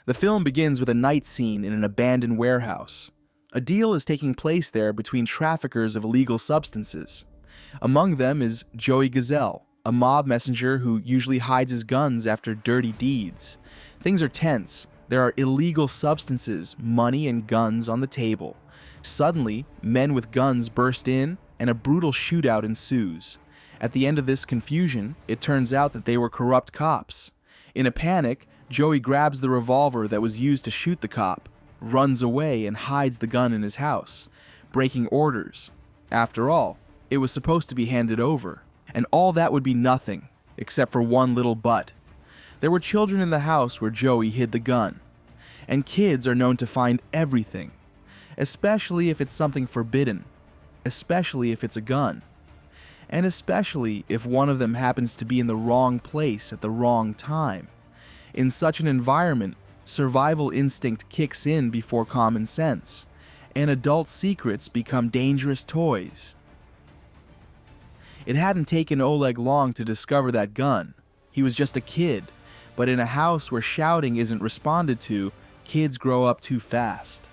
The film begins with a night scene in an abandoned warehouse. A deal is taking place there between traffickers of illegal substances. Among them is Joey Gazelle, a mob messenger who usually hides his guns after dirty deeds. Things are tense. There are illegal substances, money, and guns on the table. Suddenly, men with guns burst in, and a brutal shootout ensues. At the end of this confusion, it turns out that they were corrupt cops. In a panic, Joey grabs the revolver that was used to shoot the cop, runs away, and hides the gun in his house, breaking orders. After all, it was supposed to be handed over. And all that would be nothing, except for one little but. There were children in the house where Joey hid the gun. And kids are known to find everything, especially if it's something forbidden, especially if it's a gun, and especially if one of them happens to be in the wrong place at the wrong time. In such an environment, survival instinct kicks in before common sense, and adult secrets become dangerous toys. It hadn't taken Oleg long to discover that gun. He was just a kid, but in a house where shouting isn't responded to, kids grow up too fast.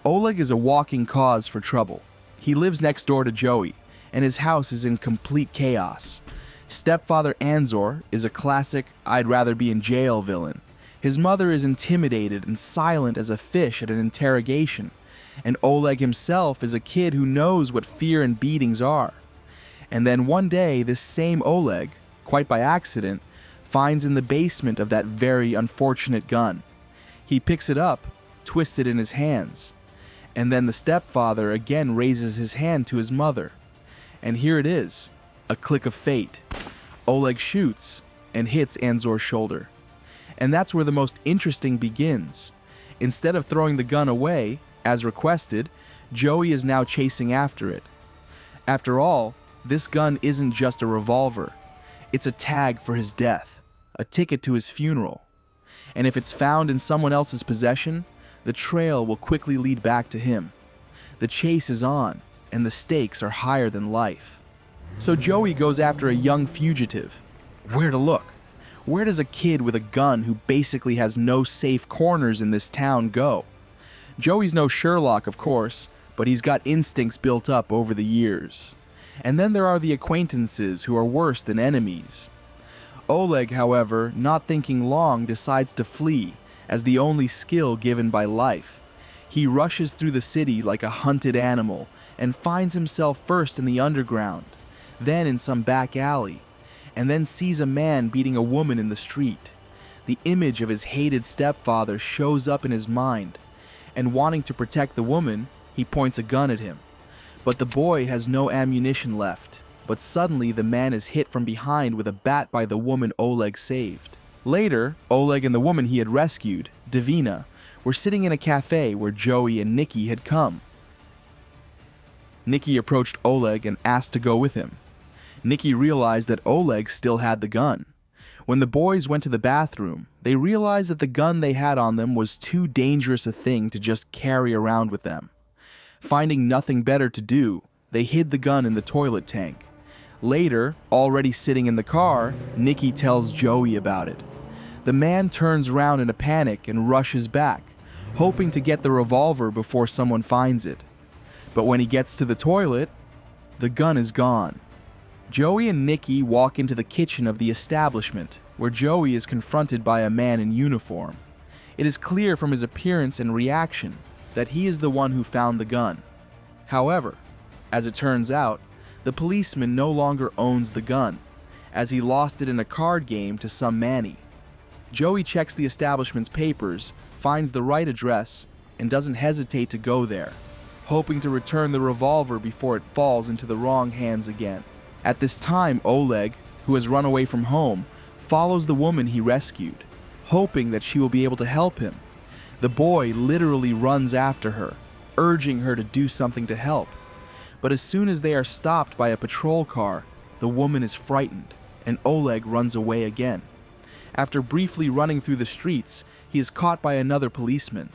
Oleg is a walking cause for trouble. He lives next door to Joey, and his house is in complete chaos. Stepfather Anzor is a classic I'd rather be in jail villain. His mother is intimidated and silent as a fish at an interrogation, and Oleg himself is a kid who knows what fear and beatings are. And then one day, this same Oleg, quite by accident, finds in the basement of that very unfortunate gun. He picks it up, twists it in his hands, and then the stepfather again raises his hand to his mother. And here it is, a click of fate. Oleg shoots and hits Anzor's shoulder. And that's where the most interesting begins. Instead of throwing the gun away, as requested, Joey is now chasing after it. After all, this gun isn't just a revolver. It's a tag for his death, a ticket to his funeral. And if it's found in someone else's possession, the trail will quickly lead back to him. The chase is on, and the stakes are higher than life. So Joey goes after a young fugitive. Where to look? Where does a kid with a gun who basically has no safe corners in this town go? Joey's no Sherlock, of course, but he's got instincts built up over the years. And then there are the acquaintances who are worse than enemies. Oleg, however, not thinking long, decides to flee as the only skill given by life. He rushes through the city like a hunted animal and finds himself first in the underground, then in some back alley, and then sees a man beating a woman in the street. The image of his hated stepfather shows up in his mind, and wanting to protect the woman, he points a gun at him. But the boy has no ammunition left, but suddenly the man is hit from behind with a bat by the woman Oleg saved. Later, Oleg and the woman he had rescued, Davina, were sitting in a cafe where Joey and Nikki had come. Nikki approached Oleg and asked to go with him. Nikki realized that Oleg still had the gun. When the boys went to the bathroom, they realized that the gun they had on them was too dangerous a thing to just carry around with them. Finding nothing better to do, they hid the gun in the toilet tank. Later, already sitting in the car, Nikki tells Joey about it. The man turns around in a panic and rushes back, hoping to get the revolver before someone finds it. But when he gets to the toilet, the gun is gone. Joey and Nikki walk into the kitchen of the establishment, where Joey is confronted by a man in uniform. It is clear from his appearance and reaction that he is the one who found the gun. However, as it turns out, the policeman no longer owns the gun, as he lost it in a card game to some Manny. Joey checks the establishment's papers, finds the right address, and doesn't hesitate to go there, hoping to return the revolver before it falls into the wrong hands again. At this time, Oleg, who has run away from home, follows the woman he rescued, hoping that she will be able to help him. The boy literally runs after her, urging her to do something to help. But as soon as they are stopped by a patrol car, the woman is frightened, and Oleg runs away again. After briefly running through the streets, he is caught by another policeman.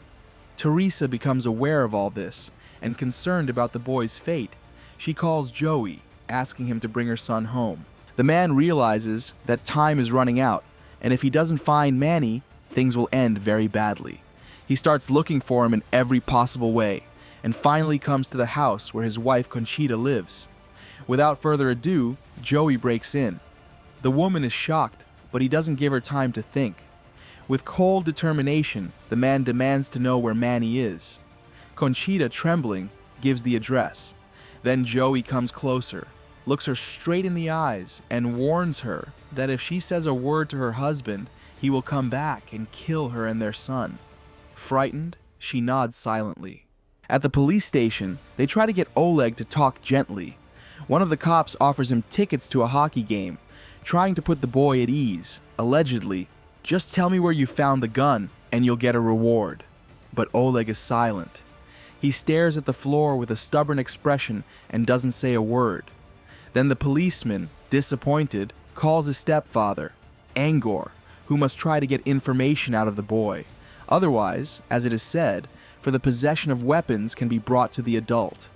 Teresa becomes aware of all this, and concerned about the boy's fate, she calls Joey, asking him to bring her son home. The man realizes that time is running out, and if he doesn't find Manny, things will end very badly. He starts looking for him in every possible way, and finally comes to the house where his wife Conchita lives. Without further ado, Joey breaks in. The woman is shocked, but he doesn't give her time to think. With cold determination, the man demands to know where Manny is. Conchita, trembling, gives the address. Then Joey comes closer, looks her straight in the eyes, and warns her that if she says a word to her husband, he will come back and kill her and their son. Frightened, she nods silently. At the police station, they try to get Oleg to talk gently. One of the cops offers him tickets to a hockey game, trying to put the boy at ease. Allegedly, "Just tell me where you found the gun, and you'll get a reward." But Oleg is silent. He stares at the floor with a stubborn expression and doesn't say a word. Then the policeman, disappointed, calls his stepfather, Angor, who must try to get information out of the boy. Otherwise, as it is said, for the possession of weapons can be brought to the adult.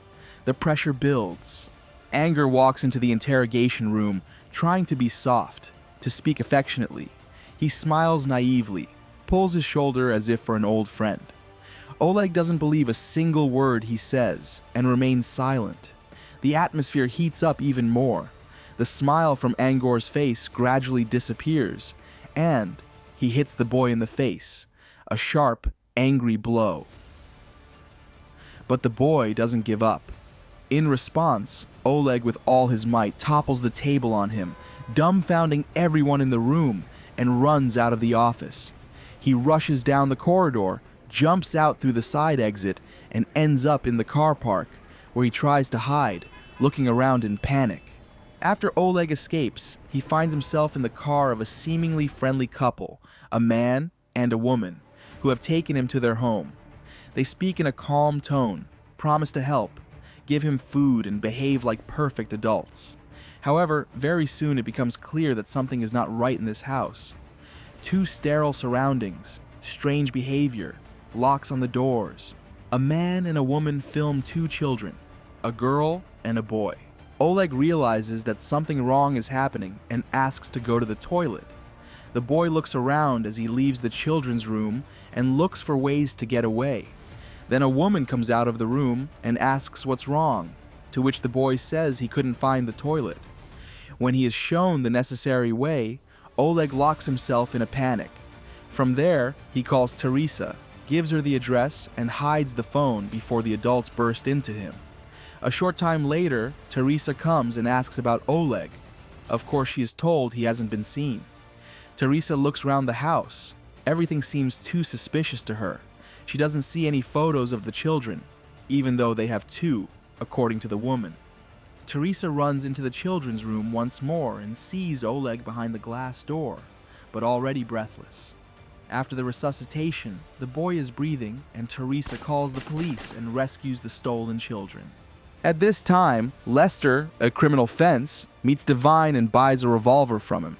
The pressure builds. Angor walks into the interrogation room, trying to be soft, to speak affectionately. He smiles naively, pulls his shoulder as if for an old friend. Oleg doesn't believe a single word he says, and remains silent. The atmosphere heats up even more. The smile from Angor's face gradually disappears, and he hits the boy in the face, a sharp, angry blow. But the boy doesn't give up. In response, Oleg with all his might topples the table on him, dumbfounding everyone in the room, and runs out of the office. He rushes down the corridor, jumps out through the side exit, and ends up in the car park, where he tries to hide, looking around in panic. After Oleg escapes, he finds himself in the car of a seemingly friendly couple, a man and a woman, who have taken him to their home. They speak in a calm tone, promise to help, give him food, and behave like perfect adults. However, very soon it becomes clear that something is not right in this house. Too sterile surroundings, strange behavior, locks on the doors. A man and a woman film 2 children, a girl and a boy. Oleg realizes that something wrong is happening and asks to go to the toilet. The boy looks around as he leaves the children's room and looks for ways to get away. Then a woman comes out of the room and asks what's wrong, to which the boy says he couldn't find the toilet. When he is shown the necessary way, Oleg locks himself in a panic. From there, he calls Teresa, gives her the address, and hides the phone before the adults burst into him. A short time later, Teresa comes and asks about Oleg. Of course, she is told he hasn't been seen. Teresa looks around the house. Everything seems too suspicious to her. She doesn't see any photos of the children, even though they have 2, according to the woman. Teresa runs into the children's room once more and sees Oleg behind the glass door, but already breathless. After the resuscitation, the boy is breathing, and Teresa calls the police and rescues the stolen children. At this time, Lester, a criminal fence, meets Divine and buys a revolver from him.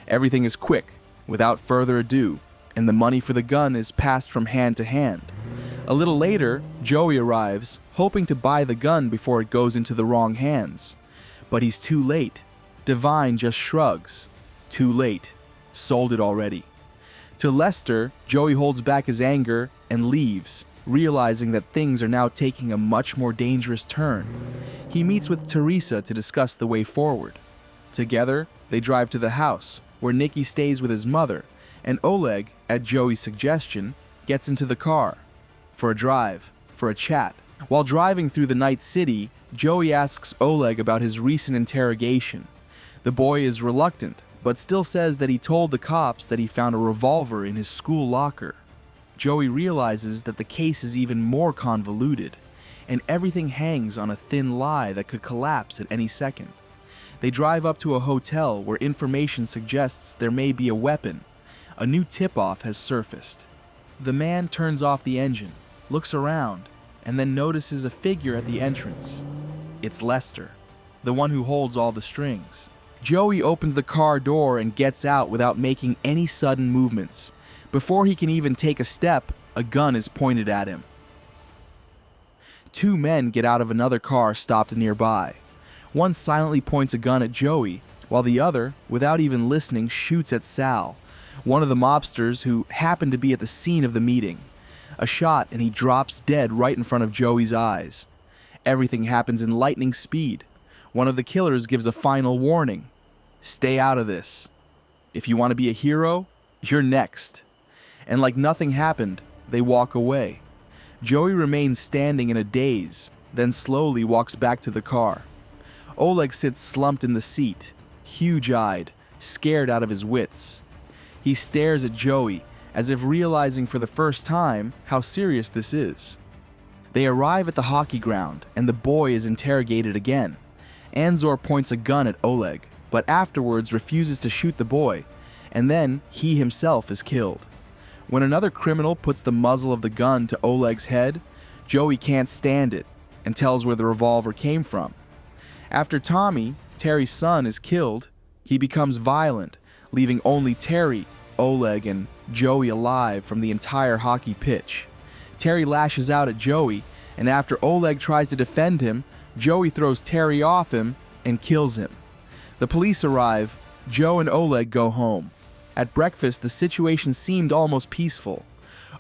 Everything is quick, without further ado, and the money for the gun is passed from hand to hand. A little later, Joey arrives, hoping to buy the gun before it goes into the wrong hands. But he's too late. Divine just shrugs. Too late. Sold it already. To Lester, Joey holds back his anger and leaves, realizing that things are now taking a much more dangerous turn. He meets with Teresa to discuss the way forward. Together, they drive to the house, where Nicky stays with his mother, and Oleg, at Joey's suggestion, gets into the car. For a drive, for a chat. While driving through the night city, Joey asks Oleg about his recent interrogation. The boy is reluctant, but still says that he told the cops that he found a revolver in his school locker. Joey realizes that the case is even more convoluted, and everything hangs on a thin lie that could collapse at any second. They drive up to a hotel where information suggests there may be a weapon. A new tip-off has surfaced. The man turns off the engine, looks around, and then notices a figure at the entrance. It's Lester, the one who holds all the strings. Joey opens the car door and gets out without making any sudden movements. Before he can even take a step, a gun is pointed at him. 2 men get out of another car stopped nearby. One silently points a gun at Joey, while the other, without even listening, shoots at Sal. one of the mobsters who happened to be at the scene of the meeting. A shot and he drops dead right in front of Joey's eyes. Everything happens in lightning speed. One of the killers gives a final warning. Stay out of this. If you want to be a hero, you're next. And like nothing happened, they walk away. Joey remains standing in a daze, then slowly walks back to the car. Oleg sits slumped in the seat, huge-eyed, scared out of his wits. He stares at Joey, as if realizing for the first time how serious this is. They arrive at the hockey ground, and the boy is interrogated again. Anzor points a gun at Oleg, but afterwards refuses to shoot the boy, and then he himself is killed. When another criminal puts the muzzle of the gun to Oleg's head, Joey can't stand it and tells where the revolver came from. After Tommy, Terry's son, is killed, he becomes violent, leaving only Terry, Oleg, and Joey alive from the entire hockey pitch. Terry lashes out at Joey, and after Oleg tries to defend him, Joey throws Terry off him and kills him. The police arrive. Joe and Oleg go home. At breakfast, the situation seemed almost peaceful.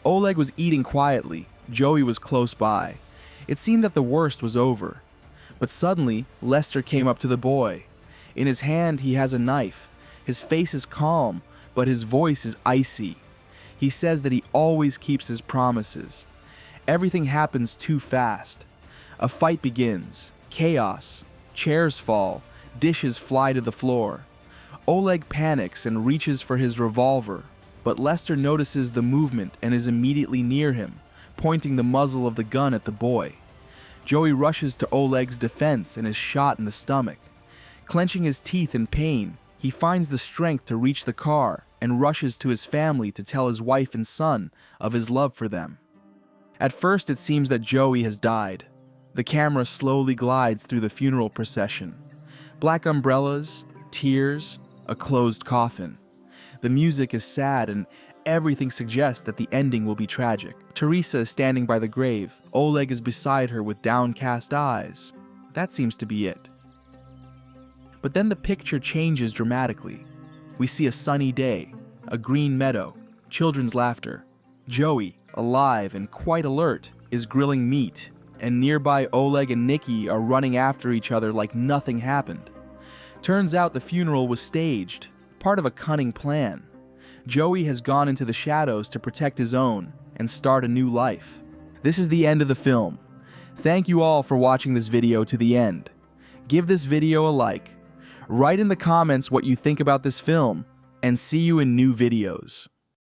Oleg was eating quietly. Joey was close by. It seemed that the worst was over. But suddenly, Lester came up to the boy. In his hand, he has a knife. His face is calm, but his voice is icy. He says that he always keeps his promises. Everything happens too fast. A fight begins. Chaos. Chairs fall. Dishes fly to the floor. Oleg panics and reaches for his revolver, but Lester notices the movement and is immediately near him, pointing the muzzle of the gun at the boy. Joey rushes to Oleg's defense and is shot in the stomach. Clenching his teeth in pain, he finds the strength to reach the car and rushes to his family to tell his wife and son of his love for them. At first, it seems that Joey has died. The camera slowly glides through the funeral procession. Black umbrellas, tears, a closed coffin. The music is sad and everything suggests that the ending will be tragic. Teresa is standing by the grave. Oleg is beside her with downcast eyes. That seems to be it. But then the picture changes dramatically. We see a sunny day, a green meadow, children's laughter. Joey, alive and quite alert, is grilling meat, and nearby Oleg and Nikki are running after each other like nothing happened. Turns out the funeral was staged, part of a cunning plan. Joey has gone into the shadows to protect his own and start a new life. This is the end of the film. Thank you all for watching this video to the end. Give this video a like. Write in the comments what you think about this film, and see you in new videos.